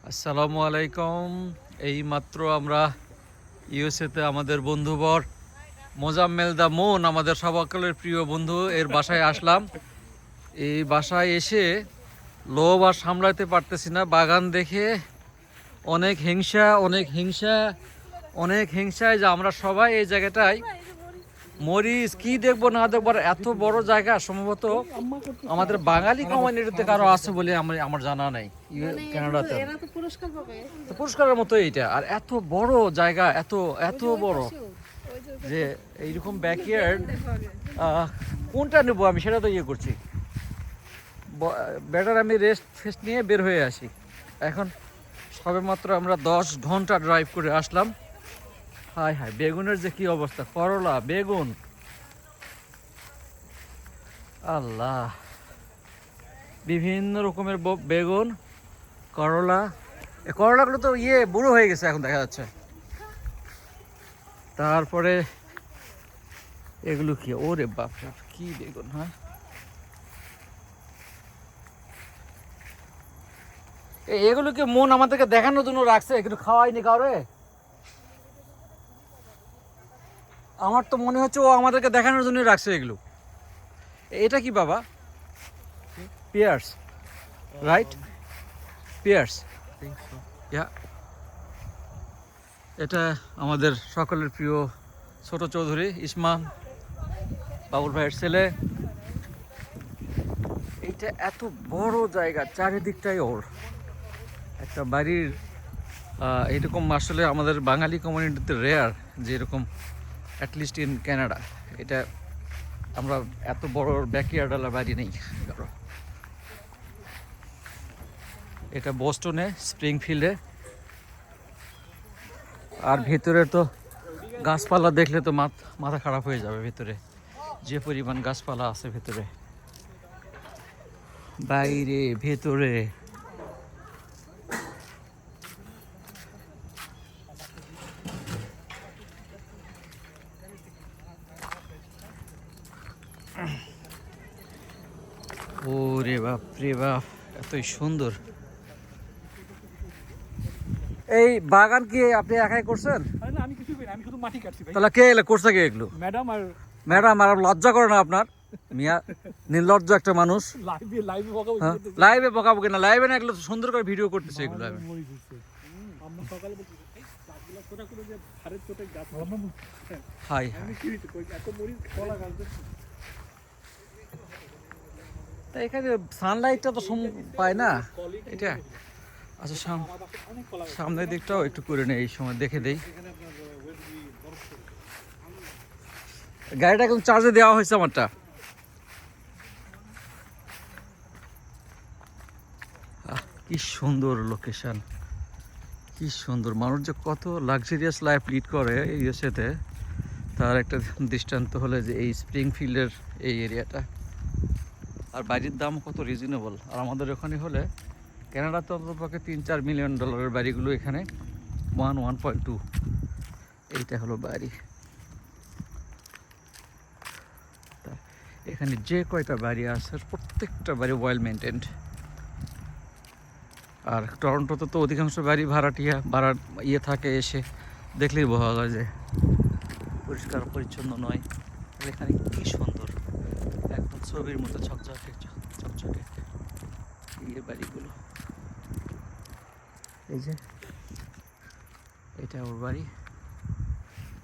আসসালামু আলাইকুম। এই মাত্র আমরা ইউএসএতে আমাদের বন্ধুবর মোজাম্মেল দা মুন, আমাদের সবাইকালের প্রিয় বন্ধু, এর বাসায় আসলাম। এই বাসায় এসে লোভ আর সামলাতে পারতেছি না। বাগান দেখে অনেক হিংসা, অনেক হিংসায় যে আমরা সবাই এই জায়গাটায় মরিচ কি দেখবো না দেখবো। আর এত বড় জায়গা সম্ভবত আমাদের বাঙালি কমিউনিটিতে কারো আছে বলে আমার জানা নাই কানাডাতে। তো পুরস্কারের মতো এইটা, আর এত বড় জায়গা, এত এত বড় যে এইরকম ব্যাকইয়ার্ড। কোনটা নেবো আমি সেটা তো ইয়ে করছি। বেটার আমি রেস্ট ফেস্ট নিয়ে বের হয়ে আসি। এখন সবে মাত্র আমরা 10 ঘন্টা ড্রাইভ করে আসলাম। হায় হায়, বেগুনের যে কি অবস্থা, করলা, বেগুন, আল্লাহ, বিভিন্ন রকমের বেগুন, করলা। করলাগুলো তো বুড়ো হয়ে গেছে এখন দেখা যাচ্ছে। তারপরে এগুলো কি, ওরে বাপ, কি বেগুন! হ্যাঁ, এগুলোকে মন আমাদেরকে দেখানোর জন্য রাখছে, কিন্তু খাওয়াইনি কাউরে। আমার তো মনে হচ্ছে ও আমাদেরকে দেখানোর জন্য রাখছে এগুলো। এটা কি বাবা? Pears, right? Pears, yeah. এটা আমাদের সকলের প্রিয় ছোট চৌধুরী ইসমা, বাবুল ভাইয়ের ছেলে। এইটা এত বড় জায়গা, চারিদিকটাই ওর। একটা বাড়ির এইরকম আসলে আমাদের বাঙালি কমিউনিটিতে রেয়ার, যে এরকম অ্যাটলিস্ট ইন ক্যানাডা। এটা আমরা এত বড় ব্যাকইয়ার্ডওয়ালা বাড়ি নেই কারো। এটা বোস্টনে, স্প্রিংফিল্ডে। আর ভেতরে তো গাছপালা দেখলে তো মাথা খারাপ হয়ে যাবে। ভেতরে যে পরিমাণ গাছপালা আছে ভেতরে, বাইরে, ভেতরে। ওরে বাপ রে বাপ, এতই সুন্দর! এই বাগান কি আপনি একাই করছেন? আমি কিছু করি না, আমি শুধু মাটি কাটছি ভাই। তাহলে কে করছে, কে এগুলো? ম্যাডাম আর ম্যাডাম। আর লজ্জা করে না আপনার? মিয়া নির্লজ্জ একটা মানুষ। লাইভে বকাবকি হ্যাঁ, করতেছে। লাইভে বকাবো কিনা? লাইভে না, এগুলো সুন্দর করে ভিডিও করতেছে এগুলো। আমি মরি ঘুরছে। আমরা সকালে বলছি এই গাছগুলো ছোট করে যে ধারের ছোট গাছ হাই আমি হাই। কি হইছে কই এত মরি কলা গাছ দেখছি। তা এখানে সানলাইটটা তো পায় না এটা। আচ্ছা, আমার বাসায় অনেক কলা গাছ। সামনের দিকটাও একটু করে নেই, এই সময় দেখে দেই। এখানে আপনার ওয়েটলি বরফ করে। গাড়িটা এখন চার্জে দেওয়া হয়েছে আমারটা। কি সুন্দর লোকেশন, কি সুন্দর! মানুষ যে কত লাক্সারিয়াস লাইফ লিড করে ইউএসএতে, তার একটা দৃষ্টান্ত হলে যে এই স্প্রিংফিল্ডের এই এরিয়াটা। আর বাড়ির দাম কত রিজনেবল। আর আমাদের ওখানে হলে, ক্যানাডাতে অন্ততপক্ষে $3-4 মিলিয়ন বাড়িগুলো, এখানে 1.2। এইটা হলো বাড়ি। এখানে যে কয়টা বাড়ি আছে প্রত্যেকটা বাড়ি ওয়েল মেনটেন্ড। আর টরন্টোতে তো অধিকাংশ বাড়ি ভাড়া থাকে, এসে দেখলেই বোঝা যায় যে পরিষ্কার পরিচ্ছন্ন নয়। এখানে কি সুন্দর, একদম ছবির মতো চকচকে চকচকে এই বাড়িগুলো। এই যে এটা ওর বাড়ি।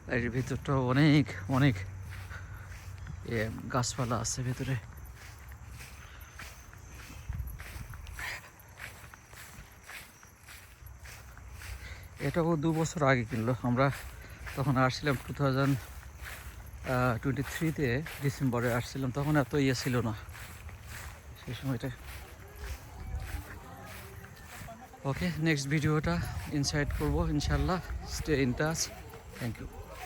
বাড়ির ভিতরটাও অনেক অনেক গাছপালা আছে ভেতরে। এটাও 2 বছর আগে কিনলো। আমরা তখন আসছিলাম 2023-তে, ডিসেম্বরে আসছিলাম। তখন এত ছিল না সেই সময়টা। ওকে, নেক্সট ভিডিওটা ইনসাইড করবো ইনশাল্লাহ। Stay in touch. Thank you.